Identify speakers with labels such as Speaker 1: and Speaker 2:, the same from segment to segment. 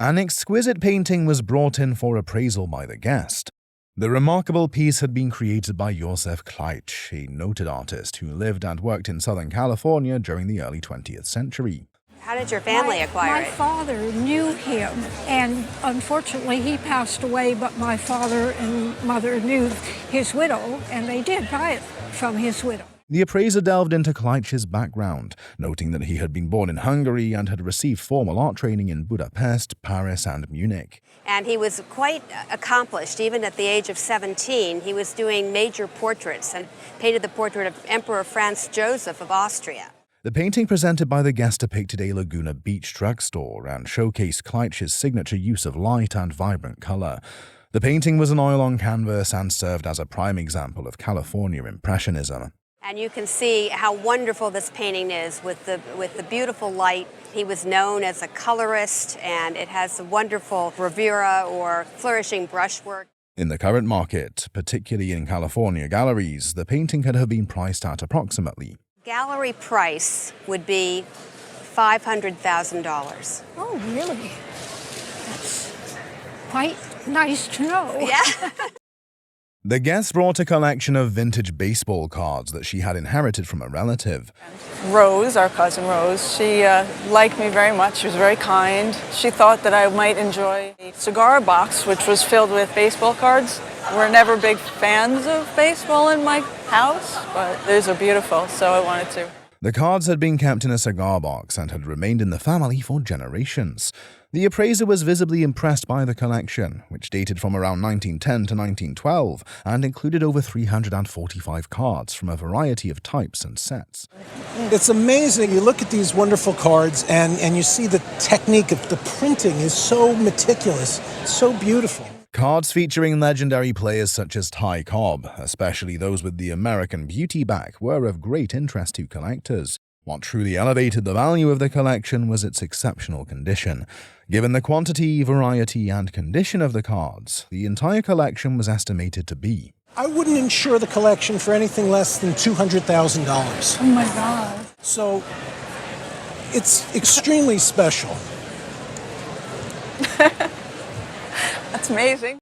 Speaker 1: An exquisite painting was brought in for appraisal by the guest. The remarkable piece had been created by Josef Kleitsch, a noted artist who lived and worked in Southern California during the early 20th century.
Speaker 2: How did your family acquire it?
Speaker 3: My father knew him, and unfortunately he passed away, but my father and mother knew his widow, and they did buy it from his widow.
Speaker 1: The appraiser delved into Kleitsch's background, noting that he had been born in Hungary and had received formal art training in Budapest, Paris, and Munich.
Speaker 2: And he was quite accomplished. Even at the age of 17, he was doing major portraits and painted the portrait of Emperor Franz Joseph of Austria.
Speaker 1: The painting presented by the guest depicted a Laguna Beach drugstore and showcased Kleitsch's signature use of light and vibrant color. The painting was an oil-on canvas and served as a prime example of California Impressionism.
Speaker 2: And you can see how wonderful this painting is with the beautiful light. He was known as a colorist, and it has a wonderful bravura or flourishing brushwork.
Speaker 1: In the current market, particularly in California galleries, the painting could have been priced at approximately.
Speaker 2: Gallery price would be $500,000.
Speaker 3: Oh, really? That's quite nice to know.
Speaker 2: Yeah.
Speaker 1: The guest brought a collection of vintage baseball cards that she had inherited from a relative.
Speaker 4: Rose, our cousin Rose, she liked me very much. She was very kind. She thought that I might enjoy a cigar box, which was filled with baseball cards. We're never big fans of baseball in my house, but these are beautiful, so I wanted to.
Speaker 1: The cards had been kept in a cigar box and had remained in the family for generations. The appraiser was visibly impressed by the collection, which dated from around 1910 to 1912 and included over 345 cards from a variety of types and sets.
Speaker 5: It's amazing. You look at these wonderful cards and you see the technique of the printing is so meticulous, so beautiful.
Speaker 1: Cards featuring legendary players such as Ty Cobb, especially those with the American Beauty back, were of great interest to collectors. What truly elevated the value of the collection was its exceptional condition. Given the quantity, variety, and condition of the cards, the entire collection was estimated to be.
Speaker 5: I wouldn't insure the collection for anything less than $200,000.
Speaker 3: Oh my God.
Speaker 5: So it's extremely special.
Speaker 4: That's amazing.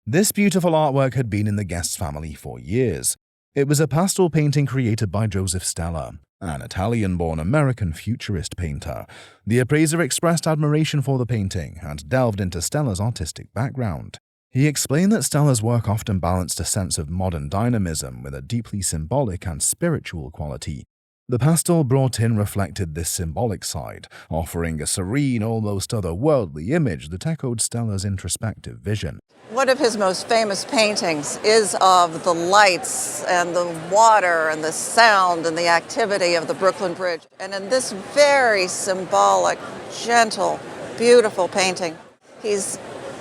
Speaker 1: This beautiful artwork had been in the guest's family for years. It was a pastel painting created by Joseph Stella, an Italian-born American futurist painter. The appraiser expressed admiration for the painting and delved into Stella's artistic background. He explained that Stella's work often balanced a sense of modern dynamism with a deeply symbolic and spiritual quality. The pastel brought in reflected this symbolic side, offering a serene, almost otherworldly image that echoed Stella's introspective vision.
Speaker 6: One of his most famous paintings is of the lights and the water and the sound and the activity of the Brooklyn Bridge. And in this very symbolic, gentle, beautiful painting, he's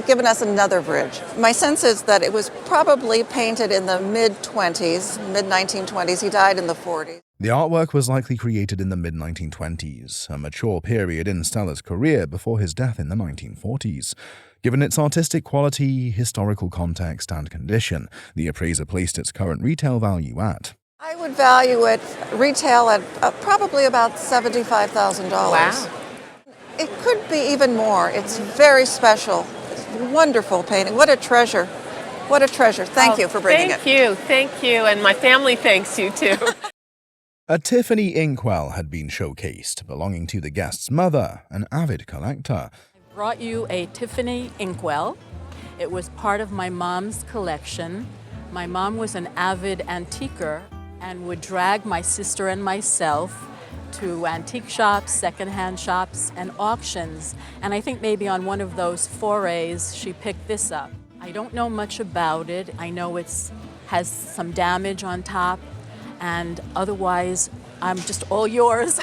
Speaker 6: given us another bridge. My sense is that it was probably painted in the mid-20s, mid-1920s. He died in the 40s.
Speaker 1: The artwork was likely created in the mid-1920s, a mature period in Stella's career before his death in the 1940s. Given its artistic quality, historical context, and condition, the appraiser placed its current retail value at.
Speaker 6: I would value it retail at probably about $75,000.
Speaker 2: Wow.
Speaker 6: It could be even more. It's very special. It's a wonderful painting. What a treasure. What a treasure. Thank you for bringing it.
Speaker 7: Thank you, and my family thanks you too.
Speaker 1: A Tiffany inkwell had been showcased, belonging to the guest's mother, an avid collector.
Speaker 8: I brought you a Tiffany inkwell. It was part of my mom's collection. My mom was an avid antiquer and would drag my sister and myself to antique shops, secondhand shops, and auctions. And I think maybe on one of those forays, she picked this up. I don't know much about it. I know it has some damage on top, and otherwise, I'm just all yours.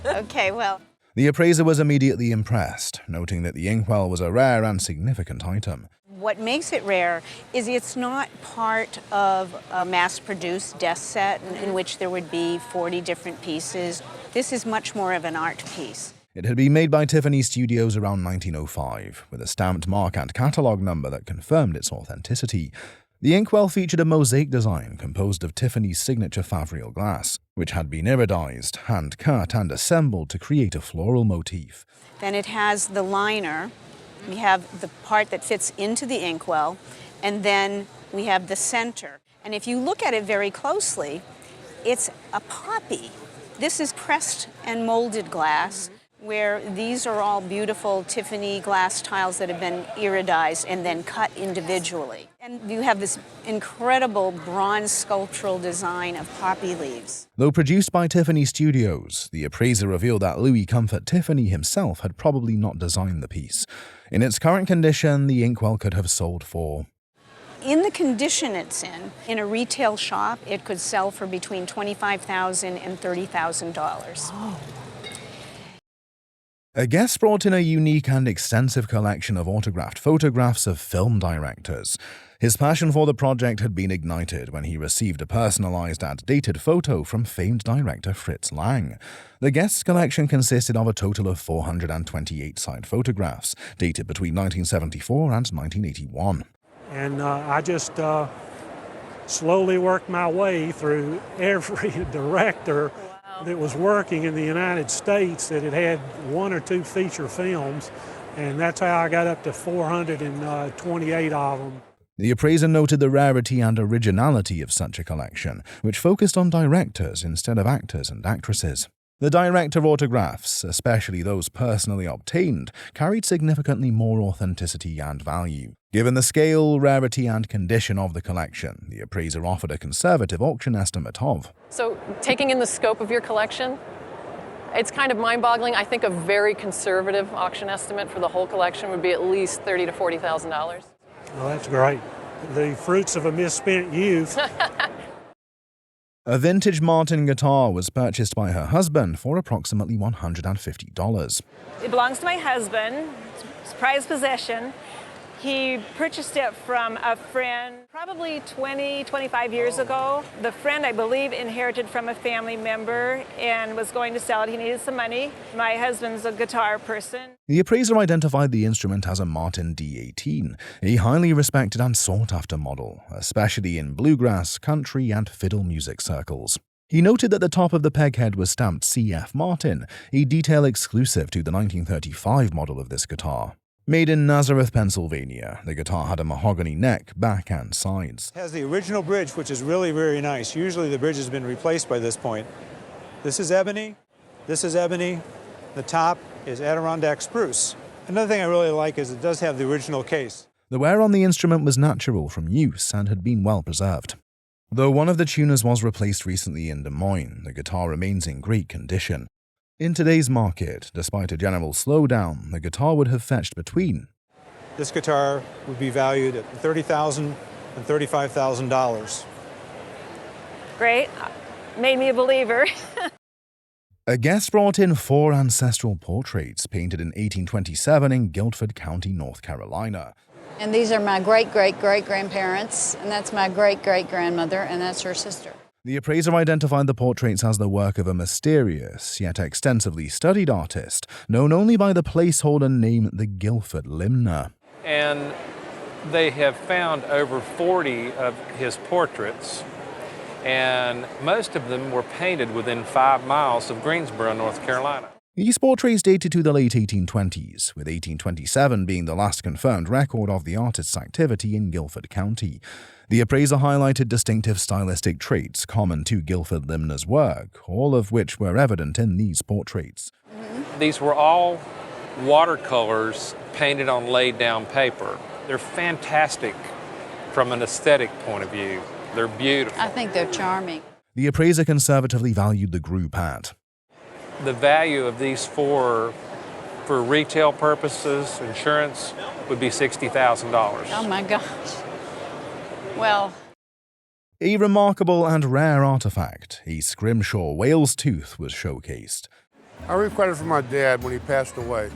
Speaker 2: Okay, well.
Speaker 1: The appraiser was immediately impressed, noting that the inkwell was a rare and significant item.
Speaker 9: What makes it rare is it's not part of a mass-produced desk set in which there would be 40 different pieces. This is much more of an art piece.
Speaker 1: It had been made by Tiffany Studios around 1905, with a stamped mark and catalogue number that confirmed its authenticity. The inkwell featured a mosaic design composed of Tiffany's signature favrial glass, which had been iridized, hand-cut, and assembled to create a floral motif.
Speaker 9: Then it has the liner. We have the part that fits into the inkwell, and then we have the center. And if you look at it very closely, it's a poppy. This is pressed and molded glass, where these are all beautiful Tiffany glass tiles that have been iridized and then cut individually. And you have this incredible bronze sculptural design of poppy leaves.
Speaker 1: Though produced by Tiffany Studios, the appraiser revealed that Louis Comfort Tiffany himself had probably not designed the piece. In its current condition, the inkwell could have sold for...
Speaker 9: In the condition it's in a retail shop, it could sell for between $25,000 and $30,000.
Speaker 3: Oh.
Speaker 1: A guest brought in a unique and extensive collection of autographed photographs of film directors. His passion for the project had been ignited when he received a personalized and dated photo from famed director Fritz Lang. The guest's collection consisted of a total of 428 signed photographs, dated between 1974 and 1981.
Speaker 10: And I just slowly worked my way through every director that was working in the United States that had one or two feature films, and that's how I got up to 428 of them.
Speaker 1: The appraiser noted the rarity and originality of such a collection, which focused on directors instead of actors and actresses. The director autographs, especially those personally obtained, carried significantly more authenticity and value. Given the scale, rarity, and condition of the collection, the appraiser offered a conservative auction estimate of...
Speaker 7: So, taking in the scope of your collection, it's kind of mind-boggling. I think a very conservative auction estimate for the whole collection would be at least $30,000 to $40,000.
Speaker 10: Well, that's great. The fruits of a misspent youth.
Speaker 1: A vintage Martin guitar was purchased by her husband for approximately $150.
Speaker 11: It belongs to my husband. It's a prized possession. He purchased it from a friend probably 25 years ago. The friend, I believe, inherited from a family member and was going to sell it. He needed some money. My husband's a guitar person.
Speaker 1: The appraiser identified the instrument as a Martin D18, a highly respected and sought-after model, especially in bluegrass, country, and fiddle music circles. He noted that the top of the peghead was stamped CF Martin, a detail exclusive to the 1935 model of this guitar. Made in Nazareth, Pennsylvania, the guitar had a mahogany neck, back, and sides.
Speaker 12: It has the original bridge, which is really very nice. Usually the bridge has been replaced by this point. This is ebony. This is ebony. The top is Adirondack spruce. Another thing I really like is it does have the original case.
Speaker 1: The wear on the instrument was natural from use and had been well preserved. Though one of the tuners was replaced recently in Des Moines, the guitar remains in great condition. In today's market, despite a general slowdown, the guitar would have fetched between...
Speaker 12: This guitar would be valued at $30,000 and $35,000.
Speaker 11: Great. Made me a believer.
Speaker 1: A guest brought in 4 ancestral portraits painted in 1827 in Guilford County, North Carolina.
Speaker 13: And these are my great-great-great-grandparents, and that's my great-great-grandmother, and that's her sister.
Speaker 1: The appraiser identified the portraits as the work of a mysterious, yet extensively studied artist, known only by the placeholder name the Guilford Limner.
Speaker 14: And they have found over 40 of his portraits, and most of them were painted within 5 miles of Greensboro, North Carolina.
Speaker 1: These portraits dated to the late 1820s, with 1827 being the last confirmed record of the artist's activity in Guilford County. The appraiser highlighted distinctive stylistic traits common to Guilford Limner's work, all of which were evident in these portraits.
Speaker 14: These were all watercolors painted on laid-down paper. They're fantastic from an aesthetic point of view. They're beautiful.
Speaker 13: I think they're charming.
Speaker 1: The appraiser conservatively valued the group at...
Speaker 14: The value of these 4 for retail purposes, insurance, would be $60,000.
Speaker 13: Oh my gosh. Well...
Speaker 1: A remarkable and rare artifact, a scrimshaw whale's tooth, was showcased.
Speaker 15: I required it from my dad when he passed away,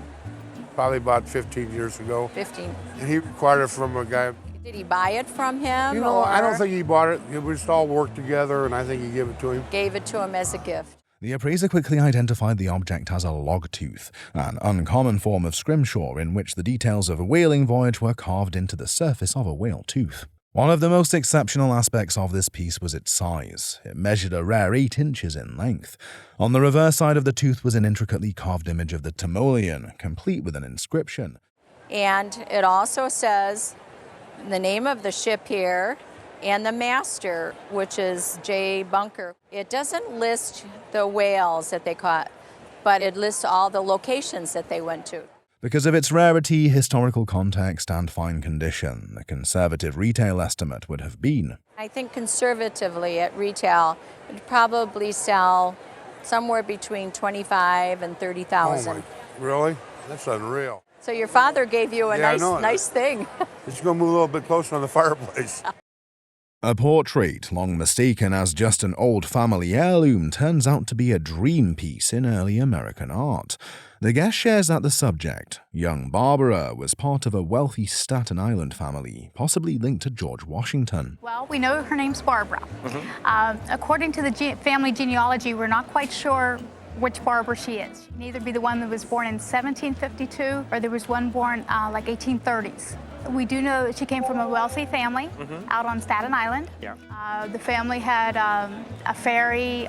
Speaker 15: probably about 15 years ago.
Speaker 13: 15.
Speaker 15: And he required it from a guy.
Speaker 13: Did he buy it from him?
Speaker 15: You know,
Speaker 13: or
Speaker 15: I don't think he bought it. We just all worked together, and I think he gave it to him.
Speaker 13: gave it to him as a gift?
Speaker 1: The appraiser quickly identified the object as a log tooth, an uncommon form of scrimshaw in which the details of a whaling voyage were carved into the surface of a whale tooth. One of the most exceptional aspects of this piece was its size. It measured a rare 8 inches in length. On the reverse side of the tooth was an intricately carved image of the Timoleon, complete with an inscription.
Speaker 13: And it also says the name of the ship here and the master, which is J. Bunker. It doesn't list the whales that they caught, but it lists all the locations that they went to.
Speaker 1: Because of its rarity, historical context, and fine condition, the conservative retail estimate would have been.
Speaker 13: I think conservatively at retail, it would probably sell somewhere between $25,000 and $30,000.
Speaker 15: Oh my, really? That's unreal.
Speaker 13: So your father gave you a nice thing.
Speaker 15: It's going to move a little bit closer on the fireplace.
Speaker 1: A portrait, long mistaken as just an old family heirloom, turns out to be a dream piece in early American art. The guest shares that the subject, young Barbara, was part of a wealthy Staten Island family, possibly linked to George Washington.
Speaker 16: Well, we know her name's Barbara. According to the family genealogy, we're not quite sure which Barbara she is. She can either be the one that was born in 1752 or there was one born like 1830s. We do know that she came from a wealthy family out on Staten Island. The family had a ferry.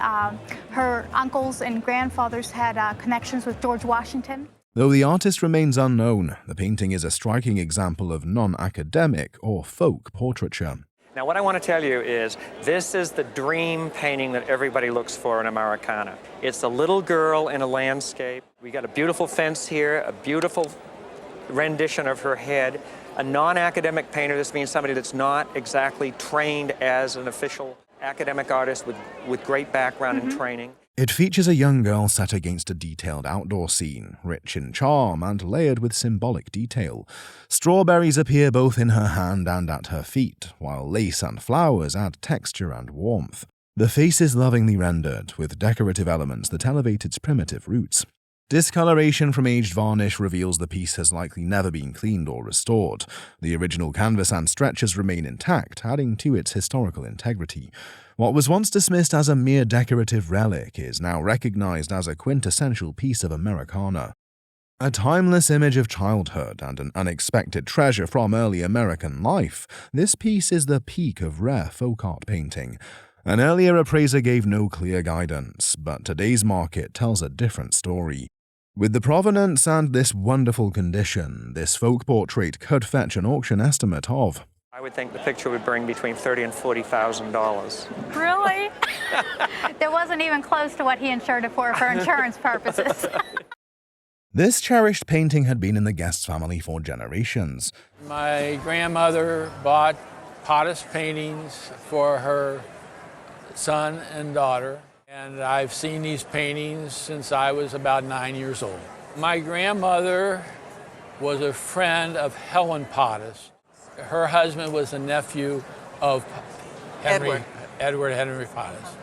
Speaker 16: Her uncles and grandfathers had connections with George Washington.
Speaker 1: Though the artist remains unknown, the painting is a striking example of non-academic or folk portraiture.
Speaker 17: Now what I want to tell you is this is the dream painting that everybody looks for in Americana. It's a little girl in a landscape. We got a beautiful fence here, a beautiful rendition of her head. A non-academic painter, this means somebody that's not exactly trained as an official academic artist with great background and training.
Speaker 1: It features a young girl set against a detailed outdoor scene, rich in charm and layered with symbolic detail. Strawberries appear both in her hand and at her feet, while lace and flowers add texture and warmth. The face is lovingly rendered, with decorative elements that elevate its primitive roots. Discoloration from aged varnish reveals the piece has likely never been cleaned or restored. The original canvas and stretchers remain intact, adding to its historical integrity. What was once dismissed as a mere decorative relic is now recognized as a quintessential piece of Americana. A timeless image of childhood and an unexpected treasure from early American life, this piece is the peak of rare folk art painting. An earlier appraiser gave no clear guidance, but today's market tells a different story. With the provenance and this wonderful condition, this folk portrait could fetch an auction estimate of.
Speaker 17: I would think the picture would bring between $30,000 and $40,000.
Speaker 16: Really? That wasn't even close to what he insured it for insurance purposes.
Speaker 1: This cherished painting had been in the guest's family for generations.
Speaker 18: My grandmother bought Pottis paintings for her son and daughter, and I've seen these paintings since I was about 9 years old. My grandmother was a friend of Helen Pottis. Her husband was a nephew of Edward Henry Pottis.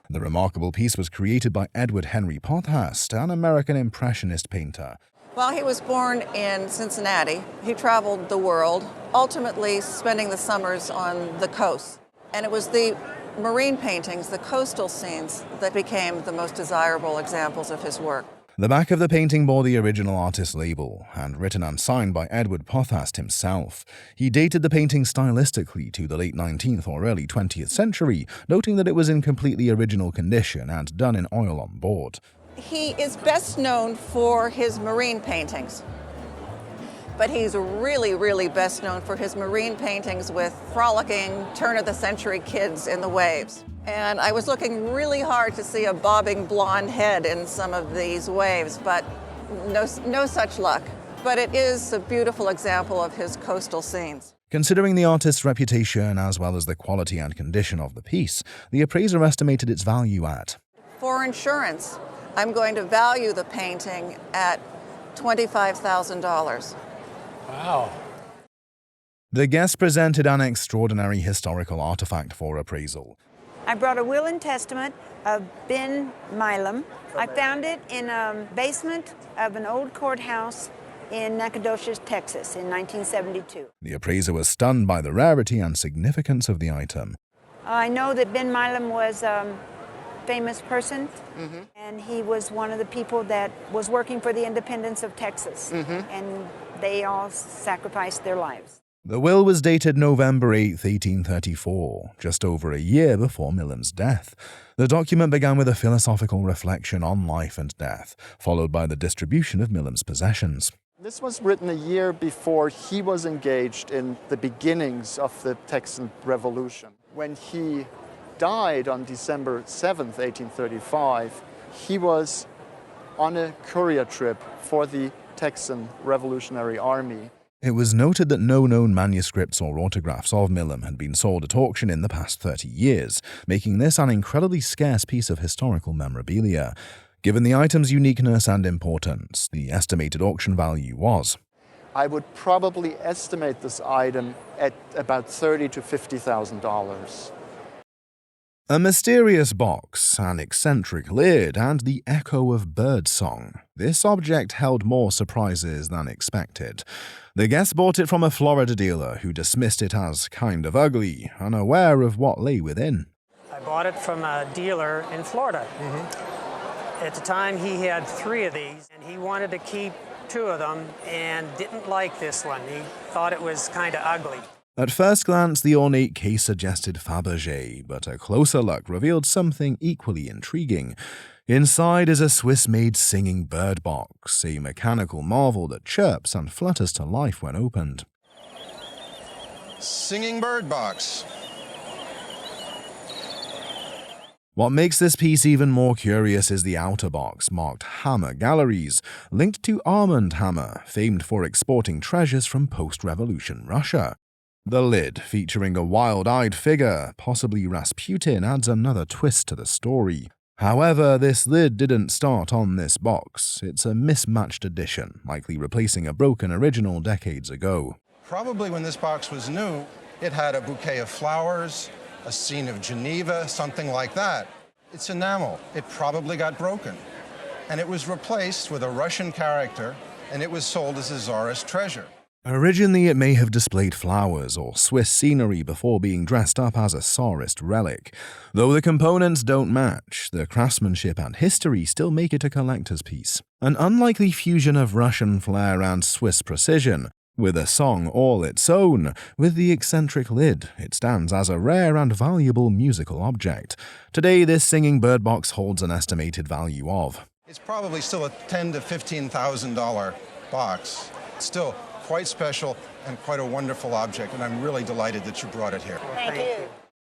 Speaker 1: The remarkable piece was created by Edward Henry Potthast, an American Impressionist painter.
Speaker 6: Well, he was born in Cincinnati. He traveled the world, ultimately spending the summers on the coast. And it was the marine paintings, the coastal scenes, that became the most desirable examples of his work.
Speaker 1: The back of the painting bore the original artist label, handwritten and signed by Edward Potthast himself. He dated the painting stylistically to the late 19th or early 20th century, noting that it was in completely original condition and done in oil on board.
Speaker 6: He is best known for his marine paintings, but he's really best known for his marine paintings with frolicking turn-of-the-century kids in the waves. And I was looking really hard to see a bobbing blonde head in some of these waves, but no such luck. But it is a beautiful example of his coastal scenes.
Speaker 1: Considering the artist's reputation as well as the quality and condition of the piece, the appraiser estimated its value at.
Speaker 6: For insurance, I'm going to value the painting at $25,000.
Speaker 18: Wow.
Speaker 1: The guest presented an extraordinary historical artifact for appraisal.
Speaker 19: I brought a will and testament of Ben Milam. I found it in a basement of an old courthouse in Nacogdoches, Texas in 1972.
Speaker 1: The appraiser was stunned by the rarity and significance of the item.
Speaker 19: I know that Ben Milam was a famous person, and he was one of the people that was working for the independence of Texas, and they all sacrificed their lives.
Speaker 1: The will was dated November 8, 1834, just over a year before Millam's death. The document began with a philosophical reflection on life and death, followed by the distribution of Millam's possessions.
Speaker 20: This was written a year before he was engaged in the beginnings of the Texan Revolution. When he died on December 7, 1835, he was on a courier trip for the Texan Revolutionary Army.
Speaker 1: It was noted that no known manuscripts or autographs of Millam had been sold at auction in the past 30 years, making this an incredibly scarce piece of historical memorabilia. Given the item's uniqueness and importance, the estimated auction value was.
Speaker 20: I would probably estimate this item at about $30,000 to $50,000.
Speaker 1: A mysterious box, an eccentric lid, and the echo of birdsong. This object held more surprises than expected. The guest bought it from a Florida dealer who dismissed it as kind of ugly, unaware of what lay within.
Speaker 21: I bought it from a dealer in Florida. At the time, he had 3 of these, and he wanted to keep 2 of them and didn't like this one. He thought it was kind of ugly.
Speaker 1: At first glance, the ornate case suggested Fabergé, but a closer look revealed something equally intriguing. Inside is a Swiss-made singing bird box, a mechanical marvel that chirps and flutters to life when opened.
Speaker 22: Singing bird box.
Speaker 1: What makes this piece even more curious is the outer box, marked Hammer Galleries, linked to Armand Hammer, famed for exporting treasures from post-revolution Russia. The lid, featuring a wild-eyed figure, possibly Rasputin, adds another twist to the story. However, this lid didn't start on this box. It's a mismatched edition, likely replacing a broken original decades ago.
Speaker 22: Probably when this box was new, it had a bouquet of flowers, a scene of Geneva, something like that. It's enamel. It probably got broken. And it was replaced with a Russian character, and it was sold as a Tsarist treasure.
Speaker 1: Originally, it may have displayed flowers or Swiss scenery before being dressed up as a Tsarist relic. Though the components don't match, the craftsmanship and history still make it a collector's piece. An unlikely fusion of Russian flair and Swiss precision. With a song all its own, with the eccentric lid, it stands as a rare and valuable musical object. Today, this singing bird box holds an estimated value of.
Speaker 22: It's probably still a $10,000 to $15,000 box. Still quite special and quite a wonderful object, and I'm really delighted that you brought it here.
Speaker 19: Thank you.